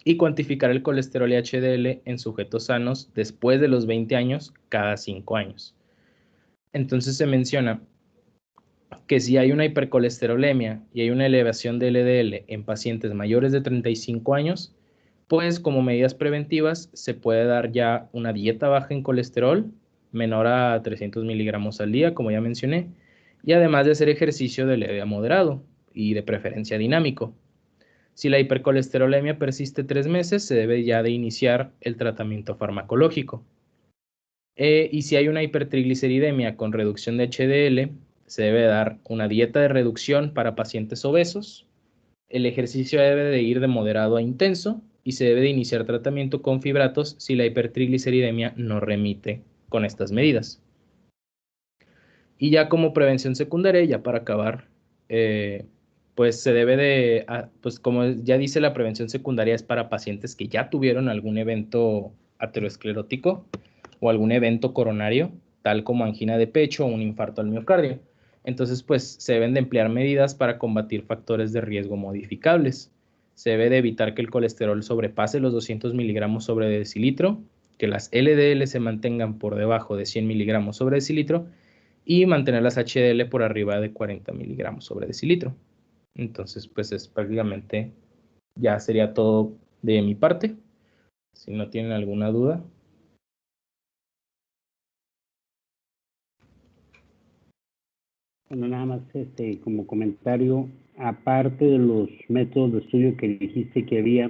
y cuantificar el colesterol y HDL en sujetos sanos después de los 20 años cada 5 años. Entonces se menciona que si hay una hipercolesterolemia y hay una elevación de LDL en pacientes mayores de 35 años, pues como medidas preventivas se puede dar ya una dieta baja en colesterol, menor a 300 miligramos al día, como ya mencioné, y además de hacer ejercicio de leve a moderado y de preferencia dinámico. Si la hipercolesterolemia persiste 3 meses, se debe ya de iniciar el tratamiento farmacológico. Y si hay una hipertrigliceridemia con reducción de HDL, se debe dar una dieta de reducción para pacientes obesos. El ejercicio debe de ir de moderado a intenso y se debe de iniciar tratamiento con fibratos si la hipertrigliceridemia no remite con estas medidas. Y ya como prevención secundaria, ya para acabar, pues se debe de, pues como ya dice, la prevención secundaria es para pacientes que ya tuvieron algún evento aterosclerótico o algún evento coronario, tal como angina de pecho o un infarto al miocardio. Entonces, pues se deben de emplear medidas para combatir factores de riesgo modificables. Se debe de evitar que el colesterol sobrepase los 200 miligramos sobre decilitro, que las LDL se mantengan por debajo de 100 miligramos sobre decilitro y mantener las HDL por arriba de 40 miligramos sobre decilitro. Entonces, pues es prácticamente, ya sería todo de mi parte. Si no tienen alguna duda. Bueno, nada más como comentario, aparte de los métodos de estudio que dijiste que había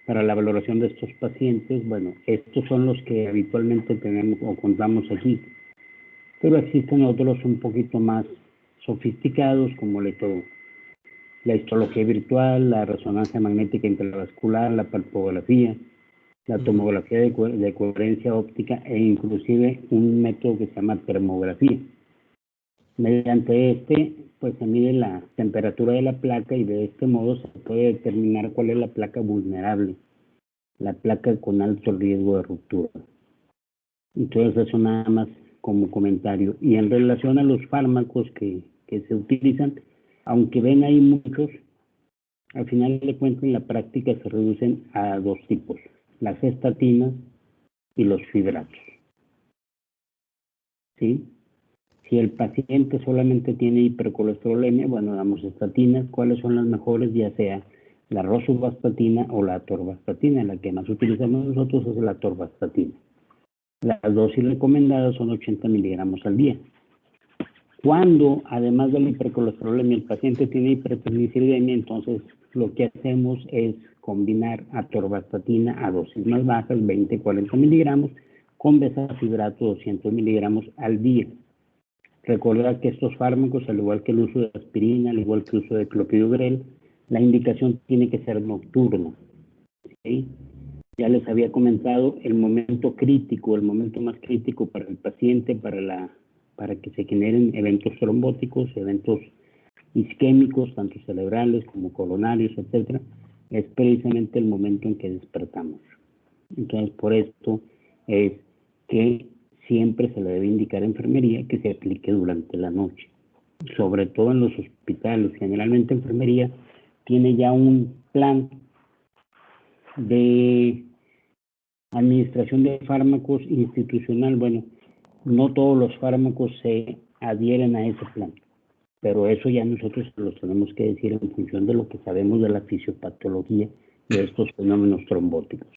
para la valoración de estos pacientes, bueno, estos son los que habitualmente tenemos o contamos aquí, pero existen otros un poquito más sofisticados como la histología virtual, la resonancia magnética intravascular, la palpografía, la tomografía de coherencia óptica e inclusive un método que se llama termografía. Mediante pues se mide la temperatura de la placa y de este modo se puede determinar cuál es la placa vulnerable, la placa con alto riesgo de ruptura. Entonces eso nada más como comentario. Y en relación a los fármacos que se utilizan, aunque ven ahí muchos, al final de cuentas en la práctica se reducen a dos tipos, las estatinas y los fibratos. ¿Sí? Si el paciente solamente tiene hipercolesterolemia, bueno, damos estatinas. ¿Cuáles son las mejores? Ya sea la rosuvastatina o la atorvastatina. La que más utilizamos nosotros es la atorvastatina. Las dosis recomendadas son 80 miligramos al día. Cuando, además de la hipercolesterolemia, el paciente tiene hipertrigliceridemia, entonces lo que hacemos es combinar atorvastatina a dosis más bajas, 20-40 miligramos, con bezafibrato 200 miligramos al día. Recordar que estos fármacos, al igual que el uso de aspirina, al igual que el uso de clopidogrel, la indicación tiene que ser nocturna. ¿Sí? Ya les había comentado el momento crítico, el momento más crítico para el paciente, para que se generen eventos trombóticos, eventos isquémicos, tanto cerebrales como coronarios, etcétera, es precisamente el momento en que despertamos. Entonces, por esto es que siempre se le debe indicar a enfermería que se aplique durante la noche, sobre todo en los hospitales. Generalmente enfermería tiene ya un plan de administración de fármacos institucional. Bueno, no todos los fármacos se adhieren a ese plan, pero eso ya nosotros los tenemos que decir en función de lo que sabemos de la fisiopatología de estos fenómenos trombóticos.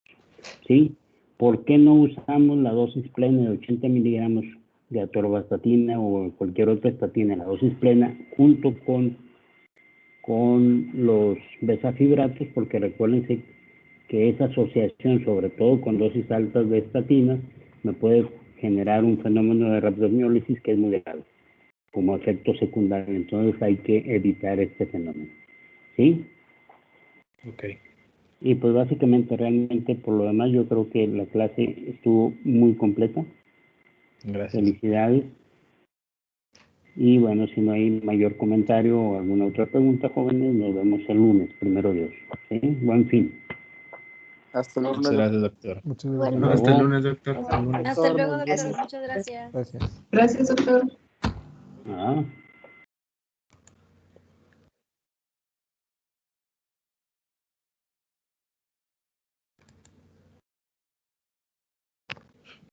¿Sí? ¿Por qué no usamos la dosis plena de 80 miligramos de atorvastatina o cualquier otra estatina, la dosis plena, junto con los bezafibratos? Porque recuérdense que esa asociación, sobre todo con dosis altas de estatinas, me puede generar un fenómeno de rhabdomiólisis que es muy grave, como efecto secundario. Entonces hay que evitar este fenómeno. ¿Sí? Ok. Y pues básicamente, realmente, por lo demás, yo creo que la clase estuvo muy completa. Gracias. Felicidades. Y bueno, si no hay mayor comentario o alguna otra pregunta, jóvenes, nos vemos el lunes, primero Dios. ¿Sí? Buen fin. Hasta el lunes. Muchas gracias, doctor. Muchas Bueno, gracias. Hasta el lunes, doctor. hasta luego, doctor. Gracias. Muchas gracias. Gracias. Gracias, doctor. Ah.